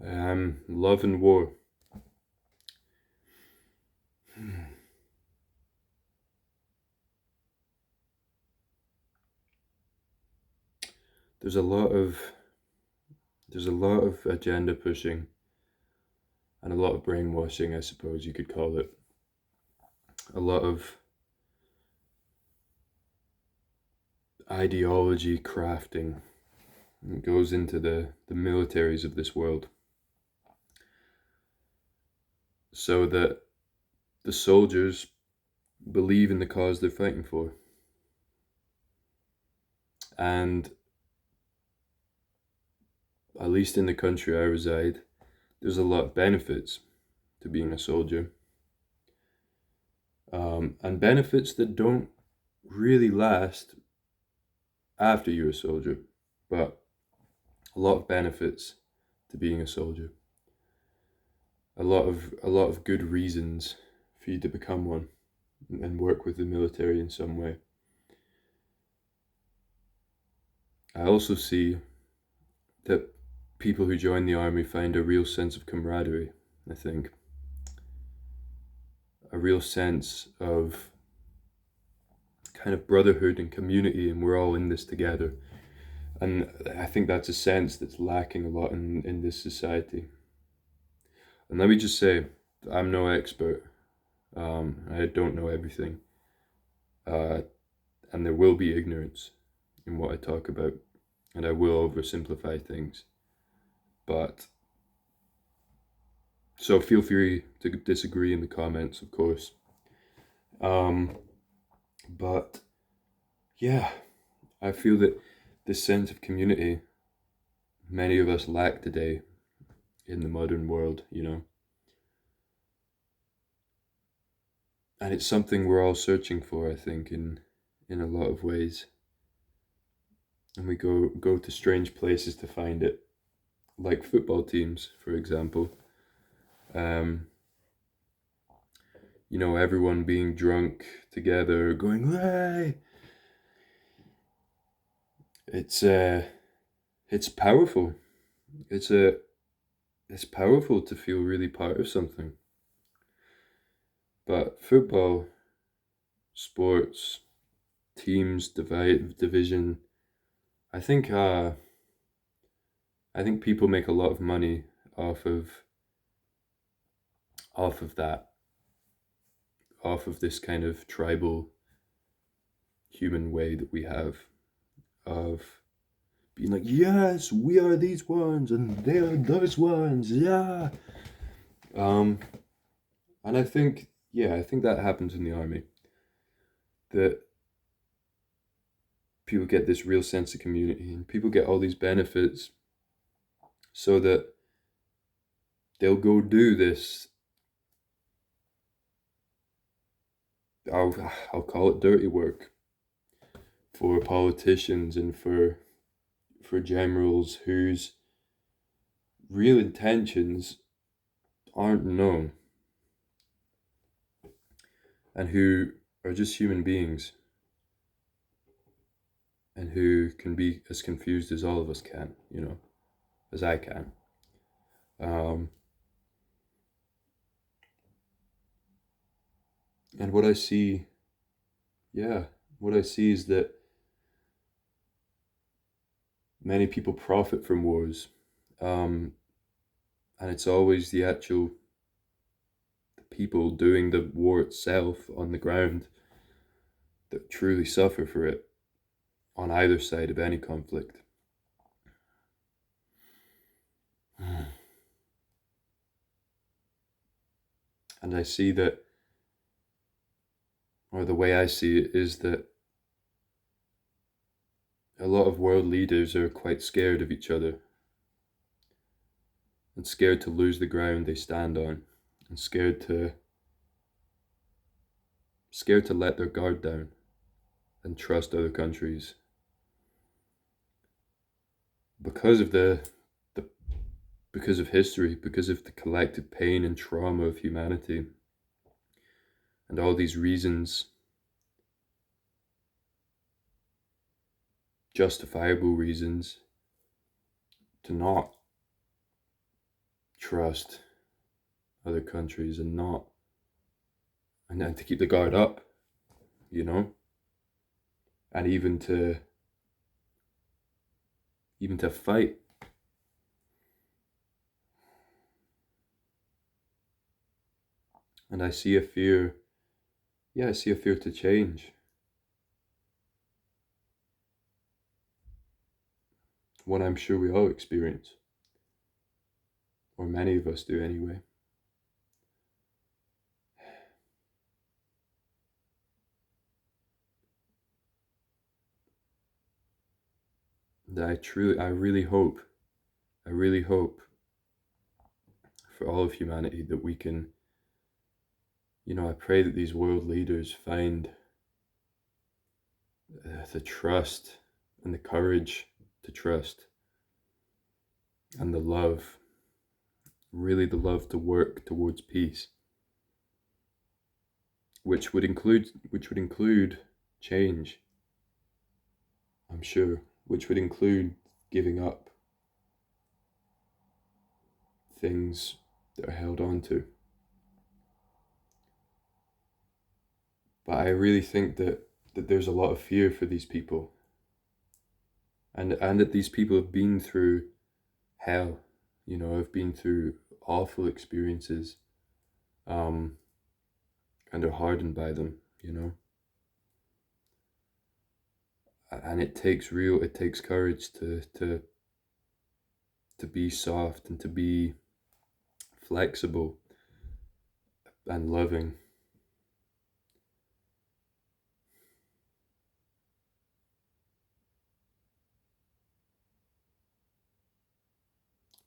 Love and war. There's a lot of there's a lot of agenda pushing and a lot of brainwashing, I suppose you could call it. A lot of ideology crafting goes into the militaries of this world so that the soldiers believe in the cause they're fighting for. And at least in the country I reside, there's a lot of benefits to being a soldier. And benefits that don't really last after you're a soldier, but a lot of benefits to being a soldier. A lot of good reasons for you to become one and work with the military in some way. I also see that people who join the army find a real sense of camaraderie, I think. A real sense of kind of brotherhood and community, and we're all in this together. And I think that's a sense that's lacking a lot in this society. And let me just say, I'm no expert. I don't know everything. Uh, and there will be ignorance in what I talk about. And I will oversimplify things. But so feel free to disagree in the comments, of course. Um, but yeah, I feel that this sense of community many of us lack today in the modern world, and it's something we're all searching for, I think, in a lot of ways. And we go to strange places to find it, like football teams, for example. Um, everyone being drunk together, going, "Hey!" It's it's powerful. It's a it's powerful to feel really part of something. But football, sports, teams, division. I think uh, I think people make a lot of money off of off of that, off of this kind of tribal human way that we have of being like, yes, we are these ones and they are those ones, yeah. Um, and I think that happens in the army. That people get this real sense of community and people get all these benefits so that they'll go do this. I'll call it dirty work for politicians and for generals whose real intentions aren't known and who are just human beings and who can be as confused as all of us can, as I can. Um, and yeah, what I see is that many people profit from wars, um, and it's always the actual people doing the war itself on the ground that truly suffer for it on either side of any conflict. And I see that, or the way I see it, is that a lot of world leaders are quite scared of each other and scared to lose the ground they stand on and scared to let their guard down and trust other countries because of the because of history, because of the collective pain and trauma of humanity, and all these reasons, justifiable reasons, to not trust other countries and not, and to keep the guard up, you know, and even to fight. And I see a fear, yeah, I see a fear to change. One I'm sure we all experience, or many of us do anyway. That I really hope for all of humanity that we can, I pray that these world leaders find the trust and the courage to trust and the love, really the love to work towards peace, which would include change, I'm sure, which would include giving up things that are held on to. But I really think that there's a lot of fear for these people, and that these people have been through hell, have been through awful experiences, and are hardened by them, and it takes courage to be soft and to be flexible and loving.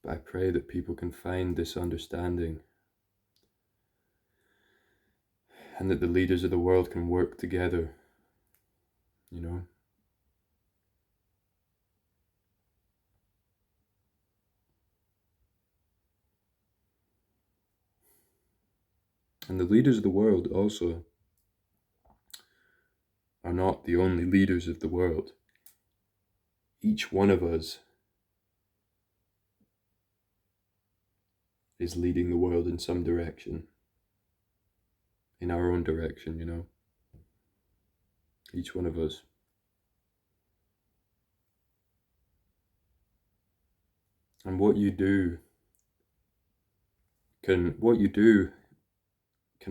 But I pray that people can find this understanding, and that the leaders of the world can work together, you know. And the leaders of the world also are not the only leaders of the world. Each one of us is leading the world in some direction, in our own direction, each one of us. And what you do can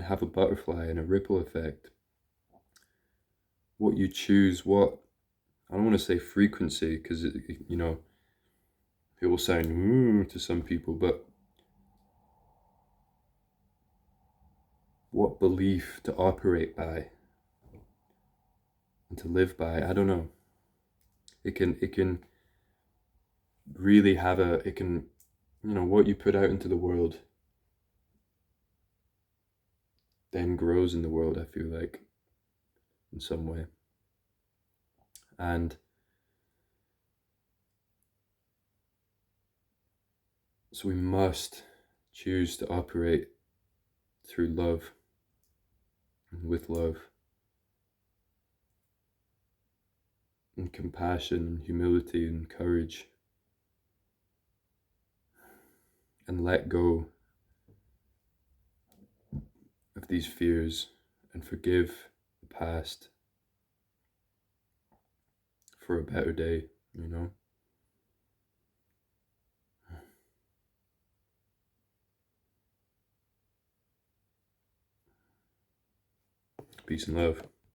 have a butterfly and a ripple effect. What you choose, I don't want to say frequency, because it will sound to some people, but what belief to operate by and to live by, I don't know. It can really what you put out into the world then grows in the world, I feel like, in some way. And so we must choose to operate through love and with love and compassion and humility and courage, and let go of these fears and forgive the past for a better day, Peace and love.